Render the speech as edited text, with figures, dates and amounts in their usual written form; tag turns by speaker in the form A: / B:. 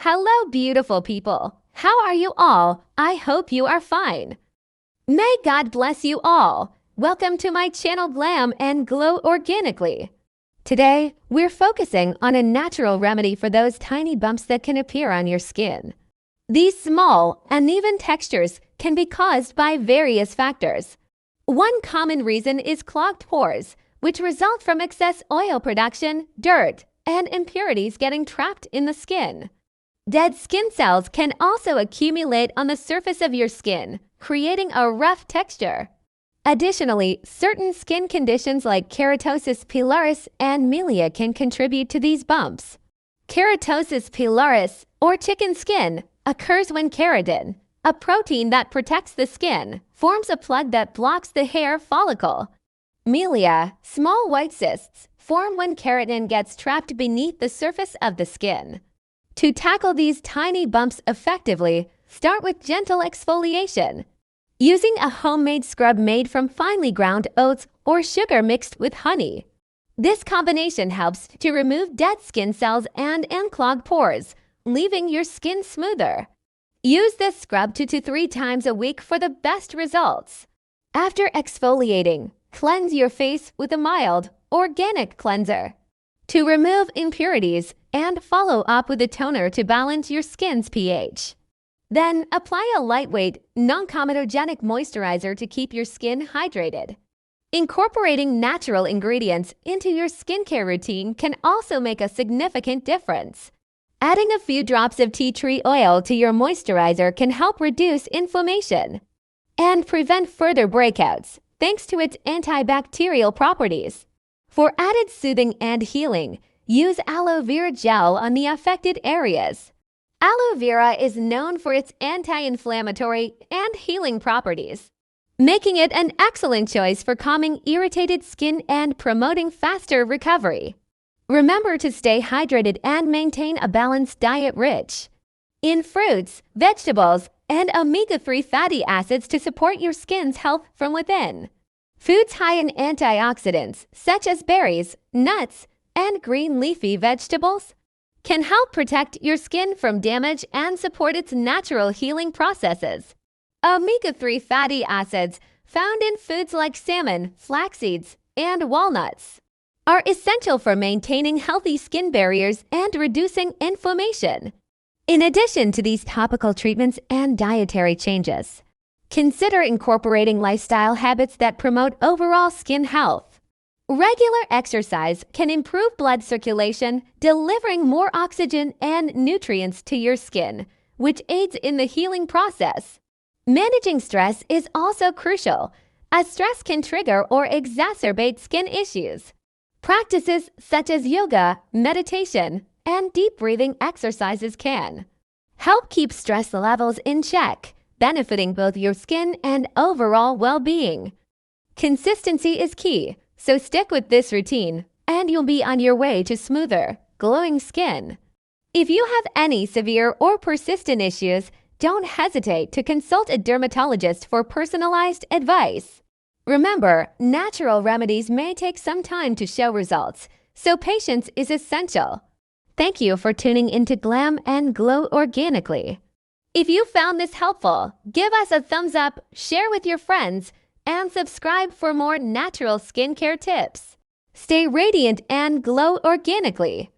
A: Hello, beautiful people. How are you all? I hope you are fine. May God bless you all. Welcome to my channel Glam and Glow Organically. Today, we're focusing on a natural remedy for those tiny bumps that can appear on your skin. These small, uneven textures can be caused by various factors. One common reason is clogged pores, which result from excess oil production, dirt, and impurities getting trapped in the skin. Dead skin cells can also accumulate on the surface of your skin, creating a rough texture. Additionally, certain skin conditions like keratosispilaris and milia can contribute to these bumps. Keratosispilaris, or chicken skin, occurs when keratin, a protein that protects the skin, forms a plug that blocks the hair follicle. Milia, small white cysts, form when keratin gets trapped beneath the surface of the skin. To tackle these tiny bumps effectively, start with gentle exfoliation. Using a homemade scrub made from finely ground oats or sugar mixed with honey. This combination helps to remove dead skin cells and unclog pores, leaving your skin smoother. Use this scrub 2 to 3 times a week for the best results. After exfoliating, cleanse your face with a mild, organic cleanser to remove impurities and follow up with a toner to balance your skin's pH. Then apply a lightweight, noncomedogenic moisturizer to keep your skin hydrated. Incorporating natural ingredients into your skincare routine can also make a significant difference. Adding a few drops of tea tree oil to your moisturizer can help reduce inflammation and prevent further breakouts, thanks to its antibacterial properties. For added soothing and healing, use aloe vera gel on the affected areas. Aloe vera is known for its anti-inflammatory and healing properties, making it an excellent choice for calming irritated skin and promoting faster recovery. Remember to stay hydrated and maintain a balanced diet rich in fruits, vegetables, and omega-3 fatty acids to support your skin's health from within. Foods high in antioxidants, such as berries, nuts, and green leafy vegetables, can help protect your skin from damage and support its natural healing processes. Omega-3 fatty acids, found in foods like salmon, flax seeds, and walnuts, are essential for maintaining healthy skin barriers and reducing inflammation. In addition to these topical treatments and dietary changes, consider incorporating lifestyle habits that promote overall skin health. Regular exercise can improve blood circulation, delivering more oxygen and nutrients to your skin, which aids in the healing process. Managing stress is also crucial, as stress can trigger or exacerbate skin issues. Practices such as yoga, meditation, and deep breathing exercises can help keep stress levels in check, benefiting both your skin and overall well-being. Consistency is key, so stick with this routine, and you'll be on your way to smoother, glowing skin. If you have any severe or persistent issues, don't hesitate to consult a dermatologist for personalized advice. Remember, natural remedies may take some time to show results, so patience is essential. Thank you for tuning into Glam and Glow Organically. If you found this helpful, give us a thumbs up, share with your friends, and subscribe for more natural skincare tips. Stay radiant and glow organically.